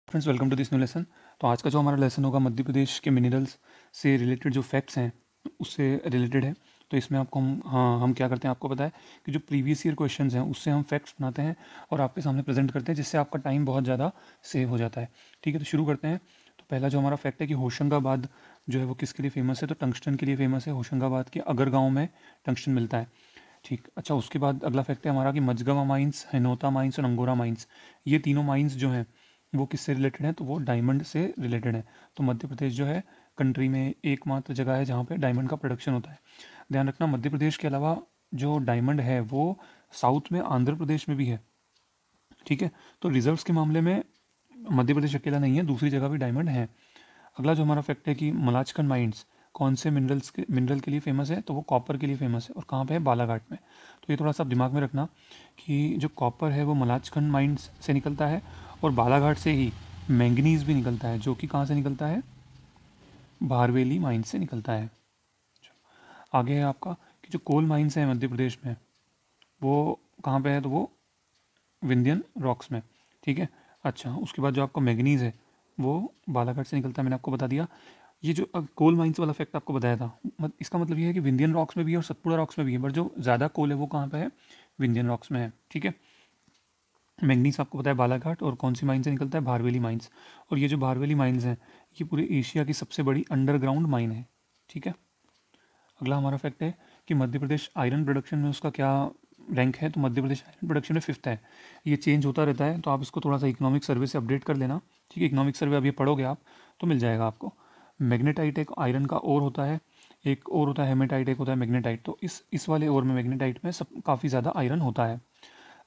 Friends, welcome to this new lesson. तो आज का जो हमारा लेसन होगा मध्य प्रदेश के मिनरल्स से रिलेटेड जो फैक्ट्स हैं उससे रिलेटेड है। तो इसमें आपको हम क्या करते हैं, आपको पता है कि जो प्रीवियस ईयर क्वेश्चंस हैं उससे हम फैक्ट्स बनाते हैं और आपके सामने प्रेजेंट करते हैं, जिससे आपका टाइम बहुत ज़्यादा सेव हो जाता है। ठीक है, तो शुरू करते हैं। तो पहला जो हमारा फैक्ट है कि होशंगाबाद जो है वो किसके लिए फेमस है, तो टंगस्टन के लिए फेमस है। होशंगाबाद के अगर गाँव में टंगस्टन मिलता है। ठीक, अच्छा, उसके बाद अगला फैक्ट है हमारा कि मझगांव माइंस, हिनोता माइंस और अंगोरा माइंस, ये तीनों माइंस जो हैं वो किससे रिलेटेड हैं, तो वो डायमंड से रिलेटेड है। तो मध्य प्रदेश जो है कंट्री में एकमात्र जगह है जहाँ पे डायमंड का प्रोडक्शन होता है। ध्यान रखना, मध्य प्रदेश के अलावा जो डायमंड है वो साउथ में आंध्र प्रदेश में भी है। ठीक है, तो रिजर्व्स के मामले में मध्य प्रदेश अकेला नहीं है, दूसरी जगह भी डायमंड है। अगला जो हमारा फैक्ट है कि मलाचकन माइंस कौन से मिनरल के लिए फेमस है, तो वो कॉपर के लिए फेमस है। और कहाँ पे है, बालाघाट में। तो ये थोड़ा सा आप दिमाग में रखना कि जो कॉपर है वो मलाचकन माइंस से निकलता है और बालाघाट से ही मैंगनीज भी निकलता है, जो कि कहाँ से निकलता है, भारवेली माइंस से निकलता है। आगे है आपका कि जो कोल माइंस हैं मध्य प्रदेश में वो कहाँ पे है, तो वो विंध्यन रॉक्स में। ठीक है, अच्छा, उसके बाद जो आपका मैंगनीज है वो बालाघाट से निकलता है, मैंने आपको बता दिया। ये जो कोल माइंस वाला फैक्ट आपको बताया था, इसका मतलब ये है कि विंध्यन रॉक्स में भी है और सतपुड़ा रॉक्स में भी है, बट जो ज़्यादा कोल है वो कहाँ पे है, विंध्यन रॉक्स में है। ठीक है, मैंगनीज आपको पता है बालाघाट, और कौन सी माइन से निकलता है, भारवेली माइंस। और ये जो भारवेली माइंस हैं ये पूरे एशिया की सबसे बड़ी अंडरग्राउंड माइन है। ठीक है, अगला हमारा फैक्ट है कि मध्य प्रदेश आयरन प्रोडक्शन में उसका क्या रैंक है, तो मध्य प्रदेश आयरन प्रोडक्शन में 5th है। ये चेंज होता रहता है, तो आप इसको थोड़ा सा इकोनॉमिक सर्वे से अपडेट कर लेना। ठीक है, इकोनॉमिक सर्वे अभी पढ़ोगे आप तो मिल जाएगा आपको। मैग्नेटाइट एक आयरन का ओर होता है, एक और होता है हेमेटाइट, एक होता है मैग्नेटाइट। तो इस वाले ओर में, मैग्नेटाइट में सब काफ़ी ज़्यादा आयरन होता है।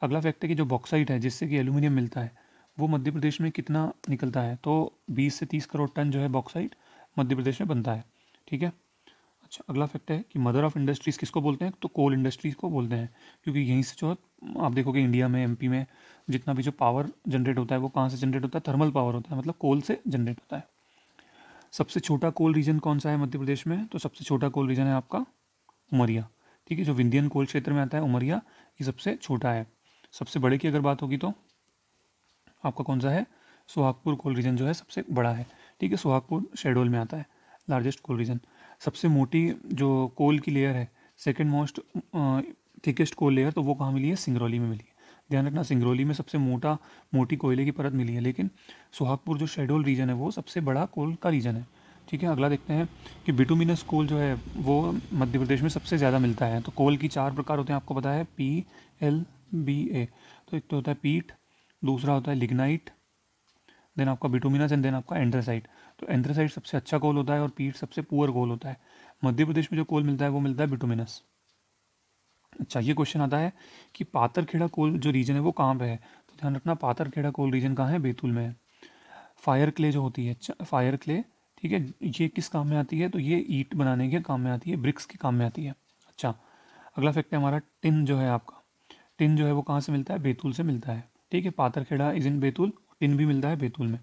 अगला फैक्ट है कि जो बॉक्साइट है जिससे कि एल्यूमिनियम मिलता है वो मध्य प्रदेश में कितना निकलता है, तो 20 से 30 करोड़ टन जो है बॉक्साइट मध्य प्रदेश में बनता है। ठीक है, अच्छा, अगला फैक्ट है कि मदर ऑफ इंडस्ट्रीज़ किसको बोलते हैं, तो कोल इंडस्ट्रीज़ को बोलते हैं, क्योंकि यहीं से जो आप देखोगे इंडिया में, एमपी में जितना भी जो पावर जनरेट होता है वो कहाँ से जनरेट होता है, थर्मल पावर होता है, मतलब कोल से जनरेट होता है। सबसे छोटा कोल रीजन कौन सा है मध्य प्रदेश में, तो सबसे छोटा कोल रीजन है आपका उमरिया। ठीक है, जो विंध्यन कोल क्षेत्र में आता है उमरिया, ये सबसे छोटा है। सबसे बड़े की अगर बात होगी तो आपका कौन सा है, सुहागपुर कोल रीजन जो है सबसे बड़ा है। ठीक है, सुहागपुर शेडोल में आता है, लार्जेस्ट कोल रीजन। सबसे मोटी जो कोल की लेयर है, सेकेंड मोस्ट थिकेस्ट कोल लेयर, तो वो कहाँ मिली है, सिंगरौली में मिली है। ध्यान रखना, सिंगरौली में सबसे मोटी कोयले की परत मिली है, लेकिन सुहागपुर जो शेडोल रीजन है वो सबसे बड़ा कोल का रीजन है। ठीक है, अगला देखते हैं कि बिटुमिनस कोल जो है वो मध्य प्रदेश में सबसे ज़्यादा मिलता है। तो कोल की 4 प्रकार होते हैं, आपको पता है, PLBA। तो एक तो होता है पीट, दूसरा होता है लिग्नाइट, देन आपका बिटुमिनस एंड देन आपका एंथ्रासाइट। तो एंथ्रासाइट सबसे अच्छा कोल होता है और पीट सबसे पुअर कोल होता है। मध्य प्रदेश में जो कोल मिलता है वो मिलता है बिटुमिनस। अच्छा, ये क्वेश्चन आता है कि पाथरखेड़ा कोल जो रीजन है वो कहाँ पे है, तो ध्यान रखना, पाथरखेड़ा कोल रीजन कहाँ है, बैतूल में है। फायर क्ले जो होती है, फायर क्ले, ठीक है, ये किस काम में आती है, तो ये ईंट बनाने के काम में आती है, ब्रिक्स के काम में आती है। अच्छा, अगला फैक्ट है हमारा टिन जो है आपका, टिन जो है वो कहाँ से मिलता है, बैतूल से मिलता है। ठीक है, Patharkheda is in Betul, tin भी मिलता है बैतूल में।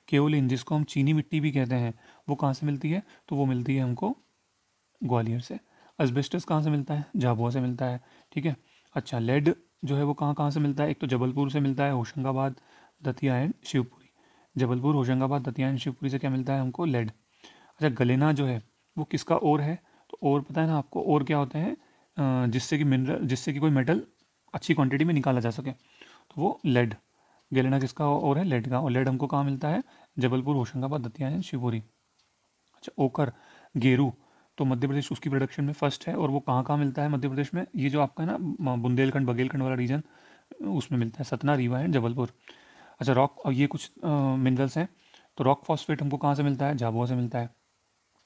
केओलिन जिसको हम चीनी मिट्टी भी कहते हैं वो कहाँ से मिलती है, तो वो मिलती है हमको ग्वालियर से। अजबेस्टस कहाँ से मिलता है, झाबुआ से मिलता है। ठीक है, अच्छा, लेड जो है वो कहाँ कहाँ से मिलता है, एक तो जबलपुर से मिलता है, होशंगाबाद, दतिया एंड शिवपुरी। जबलपुर, होशंगाबाद, दतिया एंड शिवपुरी से क्या मिलता है हमको, लेड। अच्छा, गलेना जो है वो किसका ओर है, तो ओर पता है ना आपको, ओर क्या होते हैं, जिससे कि मिनरल, जिससे कि कोई मेटल अच्छी क्वांटिटी में निकाला जा सके, तो वो लेड। गलेना किसका ओर है, लेड का, और लेड हमको कहाँ मिलता है, जबलपुर, होशंगाबाद, दतिया एंड शिवपुरी। अच्छा, ओकर, गेरू, तो मध्य प्रदेश उसकी प्रोडक्शन में फर्स्ट है, और वो कहाँ कहाँ मिलता है मध्य प्रदेश में, ये जो आपका है ना बुंदेलखंड बघेलखंड वाला रीजन, उसमें मिलता है, सतना, रीवा एंड जबलपुर। अच्छा, रॉक, और ये कुछ मिनरल्स हैं, तो रॉक फॉस्फेट हमको कहाँ से मिलता है, झाबुआ से मिलता है।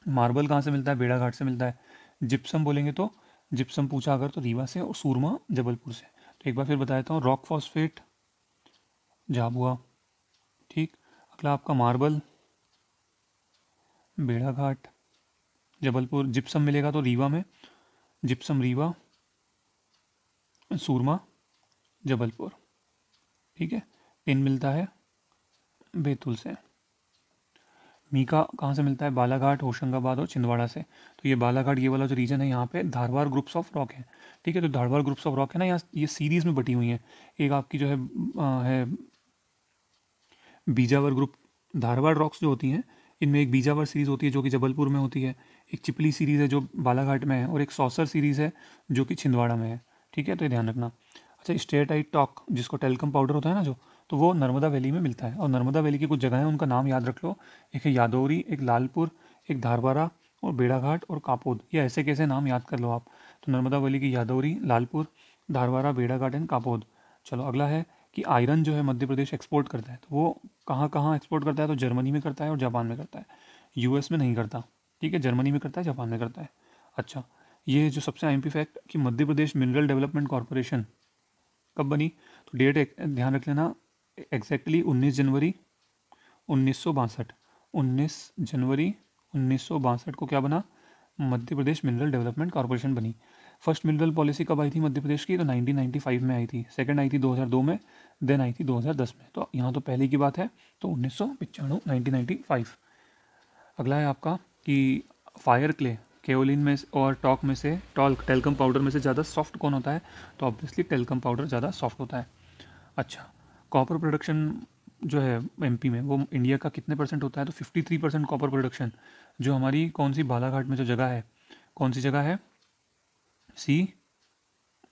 मार्बल कहाँ से मिलता है, बेड़ाघाट से मिलता है। जिप्सम बोलेंगे तो, जिप्सम पूछा अगर, तो रीवा से, और सूरमा जबलपुर से। तो एक बार फिर बता देता हूँ, रॉक फॉस्फेट झाबुआ, ठीक, अगला आपका मार्बल बेड़ाघाट जबलपुर, जिप्सम मिलेगा तो रीवा में, जिप्सम रीवा, सूरमा जबलपुर। ठीक है, टिन मिलता है बैतूल से। मीका कहाँ से मिलता है, बालाघाट, होशंगाबाद और छिंदवाड़ा से। तो ये बालाघाट, ये वाला जो रीजन है यहाँ पे धारवाड़ ग्रुप्स ऑफ रॉक है। ठीक है, तो धारवाड़ ग्रुप्स ऑफ रॉक है ना, यहाँ ये सीरीज में बटी हुई हैं। एक आपकी जो है बीजावर ग्रुप, धारवाड़ रॉक्स जो होती हैं इनमें एक बीजावर सीरीज़ होती है जो कि जबलपुर में होती है, एक चिपली सीरीज़ है जो बालाघाट में है, और एक सौसर सीरीज़ है जो कि छिंदवाड़ा में है। ठीक है, तो ये ध्यान रखना। अच्छा, स्टेटाइट टॉक जिसको टेल्कम पाउडर होता है ना जो, तो वो नर्मदा वैली में मिलता है, और नर्मदा वैली की कुछ जगह हैं उनका नाम याद रख लो। एक है यादौरी, एक लालपुर, एक धारवाड़ा और बेड़ाघाट और कापोद। ये ऐसे कैसे नाम याद कर लो आप। तो नर्मदा वैली की यादौरी, लालपुर, धारवाड़ा, बेड़ाघाट एंड कापोद। चलो अगला है कि आयरन जो है मध्य प्रदेश एक्सपोर्ट करता है, तो वो कहाँ कहाँ एक्सपोर्ट करता है, तो जर्मनी में करता है और जापान में करता है, यूएस में नहीं करता। ठीक है, जर्मनी में करता है, जापान में करता है। अच्छा, ये जो सबसे आईएमपी फैक्ट कि Madhya Pradesh mineral development corporation कब बनी, तो डेट ध्यान रख लेना, एग्जैक्टली 19 जनवरी 1962। 19 जनवरी 1962 को क्या बना, Madhya Pradesh mineral development corporation बनी। फर्स्ट मिनरल पॉलिसी कब आई थी मध्य प्रदेश की, तो 1995 में आई थी। सेकंड आई थी 2002 में, देन आई थी 2010 में। तो यहाँ तो पहले की बात है, तो 1995 1995। अगला है आपका कि फायर क्ले केओलिन में और टॉक में से टेल्कम पाउडर में से ज़्यादा सॉफ्ट कौन होता है, तो ऑब्वियसली टेल्कम पाउडर ज़्यादा सॉफ्ट होता है। अच्छा, कॉपर प्रोडक्शन जो है एमपी में वो इंडिया का कितने परसेंट होता है, तो 53% कॉपर प्रोडक्शन जो हमारी कौन सी बालाघाट में जो जगह है, कौन सी जगह है, सी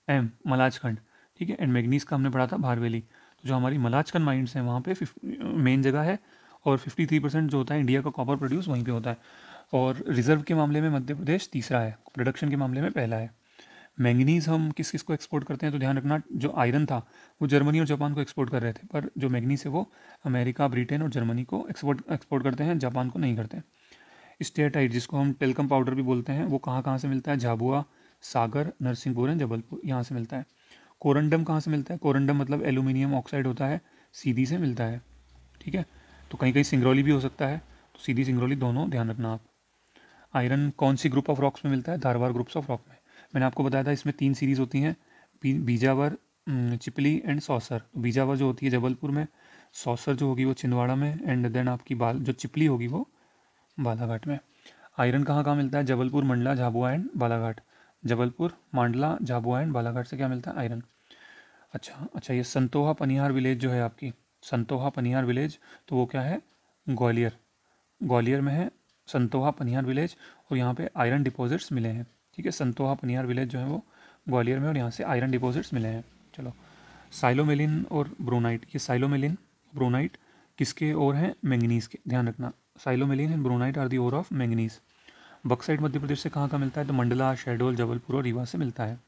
एम मलाजखंड। ठीक है, एंड मैग्नीज का हमने पढ़ा था भारवेली। तो जो हमारी मलाजखंड माइंस हैं वहाँ पे मेन जगह है, और 53% जो होता है इंडिया का कॉपर प्रोड्यूस वहीं पे होता है। और रिजर्व के मामले में मध्य प्रदेश तीसरा है, प्रोडक्शन के मामले में पहला है। मैंगनीज़ हम किस किस को एक्सपोर्ट करते हैं, तो ध्यान रखना जो आयरन था वो जर्मनी और जापान को एक्सपोर्ट कर रहे थे, पर जो मैंगनीज है वो अमेरिका, ब्रिटेन और जर्मनी को एक्सपोर्ट करते हैं, जापान को नहीं करते। स्टेटाइट जिसको हम टेल्कम पाउडर भी बोलते हैं, वो कहाँ कहाँ से मिलता है, झाबुआ, सागर, नरसिंहपुर एंड जबलपुर, यहाँ से मिलता है। कोरंडम कहाँ से मिलता है, कोरंडम मतलब एल्यूमिनियम ऑक्साइड होता है, सीधी से मिलता है। ठीक है, तो कहीं कहीं सिंगरौली भी हो सकता है, तो सीधी सिंगरौली दोनों ध्यान रखना आप। आयरन कौन सी ग्रुप ऑफ रॉक्स में मिलता है, धारवाड़ ग्रुप्स ऑफ रॉक में। मैंने आपको बताया था इसमें 3 सीरीज़ होती हैं, बीजावर, चिपली एंड सौसर। बीजावर जो होती है जबलपुर में, सौसर जो होगी वो छिंदवाड़ा में, एंड देन आपकी जो चिपली होगी वो बालाघाट में। आयरन कहाँ कहाँ मिलता है, जबलपुर, मंडला, झाबुआ एंड बालाघाट। जबलपुर, मंडला, झाबुआ एंड बालाघाट से क्या मिलता है, आयरन। अच्छा, ये संतोहा पनिहार विलेज जो है आपकी, संतोहा पनिहार विलेज, तो वो क्या है, ग्वालियर, ग्वालियर में है संतोहा पनिहार विलेज, और यहाँ पे आयरन डिपॉजिट्स मिले हैं। ठीक है, संतोहा पनिहार विलेज जो है वो ग्वालियर में, और यहाँ से आयरन डिपॉजिट्स मिले हैं। चलो, साइलोमेलिन और ब्रोनाइट, ये साइलोमेलिन ब्रोनाइट किसके और हैं, मैंगनीज के, ध्यान रखना। Psilomelane and braunite are the ore of manganese. Bauxite Madhya Pradesh से कहाँ मिलता है, तो मंडला, शहडोल, जबलपुर और रीवा से मिलता है।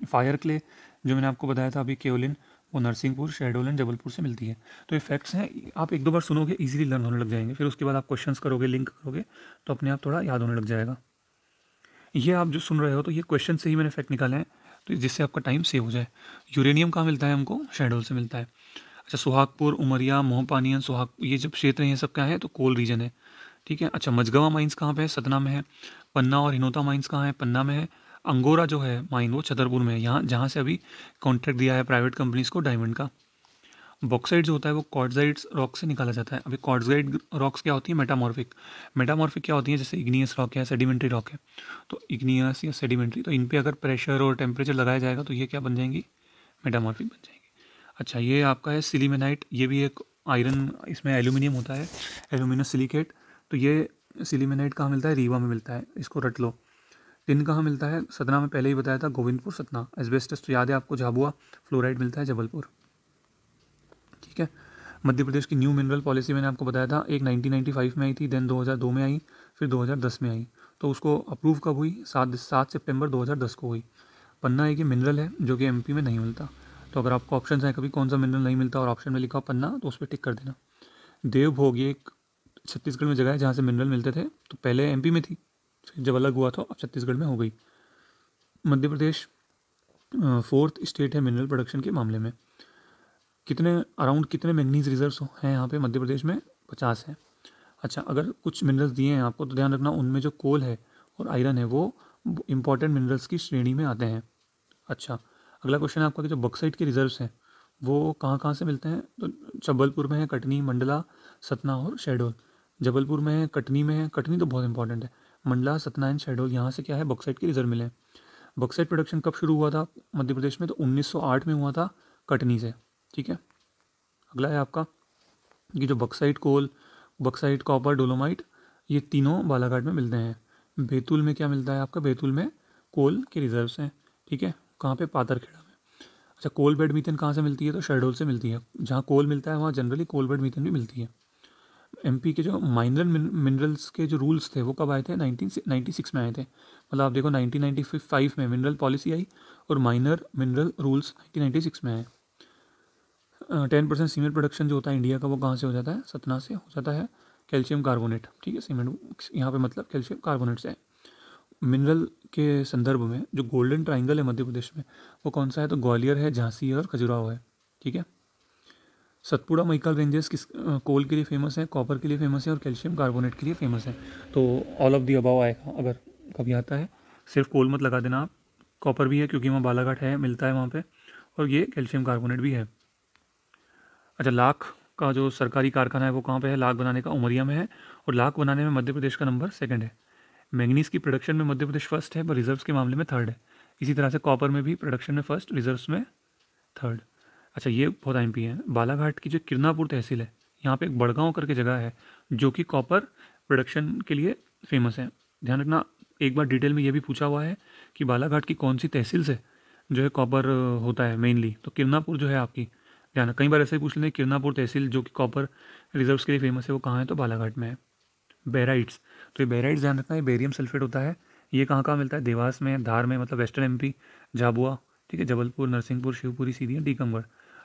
फायर क्ले जो मैंने आपको बताया था अभी, केओलिन, वो नरसिंहपुर, शहडोल एंड जबलपुर से मिलती है। तो ये फैक्ट्स हैं, आप एक दो बार सुनोगे इजीली लर्न होने लग जाएंगे, फिर उसके बाद आप क्वेश्चंस करोगे, लिंक करोगे, तो अपने आप थोड़ा याद होने लग जाएगा। ये आप जो सुन रहे हो तो ये क्वेश्चन से ही मैंने फैक्ट निकाले हैं, तो जिससे आपका टाइम सेव हो जाए। यूरेनियम कहाँ मिलता है हमको, शहडोल से मिलता है। अच्छा, सुहागपुर, उमरिया, मोहपानियन, सुहाग, ये जब क्षेत्र हैं ये सब क्या है, तो कोल रीजन है। ठीक है। अच्छा, मझगवा माइंस कहाँ पे है, सतना में है। पन्ना और हिनोता माइंस कहाँ है, पन्ना में है। अंगोरा जो है माइन वो छतरपुर में है, यहाँ जहाँ से अभी कॉन्ट्रैक्ट दिया है प्राइवेट कंपनीज को डायमंड का। बॉक्साइट जो होता है वो क्वार्ट्जाइट्स रॉक से निकाला जाता है। अभी क्वार्ट्जाइट रॉक्स क्या होती है, मेटामॉर्फिक। मेटामॉर्फिक क्या होती है, जैसे इग्नियस रॉक है, सेडिमेंट्री रॉक है। तो इग्नियस या सेडिमेंट्री, तो इन पे अगर प्रेशर और टेम्परेचर लगाया जाएगा तो ये क्या बन जाएंगी, मेटामॉर्फिक बन जाएंगी। अच्छा, ये आपका है सिलीमेनाइट, ये भी एक आयरन, इसमें एल्यूमिनियम होता है, एल्यूमिनस सिलिकेट। तो ये सिलीमेनाइट कहाँ मिलता है, रीवा में मिलता है, इसको रट लो। टिन कहाँ मिलता है, सतना में पहले ही बताया था, गोविंदपुर सतना। एस्बेस्टस तो याद है आपको, झाबुआ। फ्लोराइड मिलता है जबलपुर। ठीक है। मध्य प्रदेश की न्यू मिनरल पॉलिसी मैंने आपको बताया था, एक 1995 में आई थी, देन 2002 में आई, फिर 2010 में आई। तो उसको अप्रूव कब हुई, 7 सितंबर 2010 को हुई। पन्ना एक मिनरल है जो कि एमपी में नहीं मिलता। तो अगर आपको ऑप्शन है कभी कौन सा मिनरल नहीं मिलता और ऑप्शन में लिखा हो पन्ना, तो उस पर टिक कर देना। देवभोग, ये एक छत्तीसगढ़ में जगह है जहाँ से मिनरल मिलते थे, तो पहले एमपी में थी, फिर जब अलग हुआ तो अब छत्तीसगढ़ में हो गई। मध्य प्रदेश 4th स्टेट है मिनरल प्रोडक्शन के मामले में। कितने अराउंड कितने मैंगनीज रिजर्व्स हैं यहाँ पे मध्य प्रदेश में, 50 है। अच्छा, अगर कुछ मिनरल्स दिए हैं आपको तो ध्यान रखना, उनमें जो कोल है और आयरन है वो इंपॉर्टेंट मिनरल्स की श्रेणी में आते हैं। अच्छा, अगला क्वेश्चन है आपका कि जो बक्साइट के रिजर्व्स हैं वो कहाँ कहाँ से मिलते हैं, तो जबलपुर में है, कटनी, मंडला, सतना और शहडोल। जबलपुर में है, कटनी में है, कटनी तो बहुत इंपॉर्टेंट है, मंडला, सतना एंड शहडोल, यहाँ से क्या है, बक्साइट के रिजर्व मिले हैं। बक्साइट प्रोडक्शन कब शुरू हुआ था मध्य प्रदेश में, तो 1908 में हुआ था, कटनी से। ठीक है। अगला है आपका कि जो बक्साइट कोल, बक्साइट कॉपर डोलोमाइट, ये तीनों बालाघाट में मिलते हैं। बैतूल में क्या मिलता है आपका, बैतूल में कोल के रिजर्व्स हैं। ठीक है, कहाँ पे, पाथरखेड़ा में। अच्छा, कोल बेड मीथेन कहाँ से मिलती है, तो शहडोल से मिलती है। जहाँ कोल मिलता है वहाँ जनरली कोल बेड मीथेन भी मिलती है। एमपी के जो माइनर मिनरल्स के जो रूल्स थे वो कब आए थे, 1996 में आए थे। मतलब आप देखो 1995 में मिनरल पॉलिसी आई और माइनर मिनरल रूल्स 1996 में आए। 10% सीमेंट प्रोडक्शन जो होता है इंडिया का, वो कहाँ से हो जाता है, सतना से हो जाता है, कैल्शियम कार्बोनेट। ठीक है, सीमेंट यहाँ पे मतलब कैल्शियम कार्बोनेट से है। मिनरल के संदर्भ में जो गोल्डन ट्राइंगल है मध्य प्रदेश में, वो कौन सा है, तो ग्वालियर है, झांसी है और खजुराहो है। ठीक है, सतपुड़ा मैकल रेंजेस कोल के लिए फेमस है, कॉपर के लिए फेमस है और कैल्शियम कार्बोनेट के लिए फेमस है। तो ऑल ऑफ दी अबाव आएगा अगर कभी आता है। सिर्फ कोल मत लगा देना आप, कॉपर भी है क्योंकि वहाँ बालाघाट है, मिलता है वहाँ पे, और ये कैल्शियम कार्बोनेट भी है। अच्छा, लाख का जो सरकारी कारखाना है वो कहाँ पे है, लाख बनाने का उमरिया में है, और लाख बनाने में मध्य प्रदेश का नंबर 2 है। मैंगनीज की प्रोडक्शन में मध्य प्रदेश फर्स्ट है, पर रिजर्व्स के मामले में 3rd है। इसी तरह से कॉपर में भी प्रोडक्शन में फर्स्ट, रिजर्व्स में 3rd। अच्छा, ये बहुत एमपी है, बालाघाट की जो किरनापुर तहसील है, यहाँ पे एक बड़गांव करके जगह है जो कि कॉपर प्रोडक्शन के लिए फेमस है। ध्यान रखना, एक बार डिटेल में ये भी पूछा हुआ है कि बालाघाट की कौन सी तहसील से जो है कॉपर होता है मेनली, तो किरनापुर जो है आपकी, ध्यान, कई बार ऐसे ही पूछ लेते हैं, किरनापुर तहसील जो कि कॉपर रिजर्व्स के लिए फेमस है वो कहाँ है, तो बालाघाट में है। बेराइट्स, तो ये बेराइट्स ध्यान रखना है, बेरियम सल्फेट होता है। ये कहाँ कहाँ मिलता है, देवास में, धार में मतलब वेस्टर्न एमपी, झाबुआ, ठीक है, जबलपुर, नरसिंहपुर, शिवपुरी, सीधी, टीकमगढ़।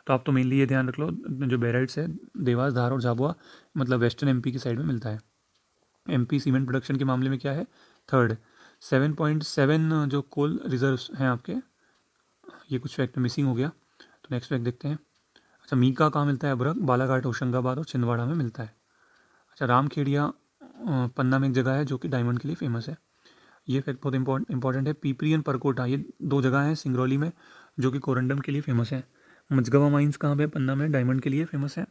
तो आप तो मेनली ये ध्यान रख लो, जो बेराइट्स है देवास, धार और झाबुआ, मतलब वेस्टर्न एमपी की साइड में मिलता है। एमपी सीमेंट प्रोडक्शन के मामले में क्या है, 3rd। 7.7 जो कोल रिजर्व्स हैं आपके, ये कुछ फैक्ट मिसिंग हो गया, तो नेक्स्ट फैक्ट देखते हैं। अच्छा, मीका कहाँ मिलता है, अभ्रक, बालाघाट, होशंगाबाद और छिंदवाड़ा में मिलता है। अच्छा, रामखेड़िया पन्ना में एक जगह है जो कि डायमंड के लिए फेमस है। ये फैक्ट बहुत इंपॉर्टेंट है। पीपरी एंड परकोटा, ये 2 जगह हैं सिंगरौली में जो कि कोरंडम के लिए फेमस है। मझगवा माइंस कहाँ पे, पन्ना में, डायमंड के लिए फेमस है।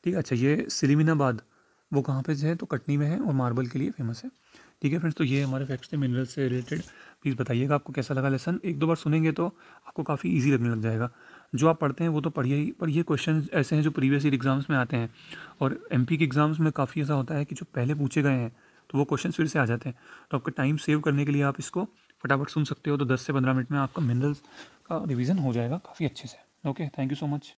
ठीक है, अच्छा, ये सिलीमिनाबाद वो कहाँ पे है, तो कटनी में है और मार्बल के लिए फेमस है। ठीक है फ्रेंड्स, तो ये हमारे फैक्ट्स थे मिनरल से रिलेटेड। प्लीज़ बताइएगा आपको कैसा लगा लेसन, 1-2 बार सुनेंगे तो आपको काफ़ी ईजी लगने लग जाएगा। जो आप पढ़ते हैं वो तो पढ़िए ही, पर ये क्वेश्चन ऐसे हैं जो प्रीवियस ईयर एग्जाम्स में आते हैं, और एमपी के एग्जाम्स में काफ़ी ऐसा होता है कि जो पहले पूछे गए हैं तो वो क्वेश्चन फिर से आ जाते हैं। तो आपका टाइम सेव करने के लिए आप इसको फटाफट सुन सकते हो, तो 10 से 15 मिनट में आपका मिनरल्स का रिवीजन हो जाएगा काफ़ी अच्छे से। Okay, thank you so much.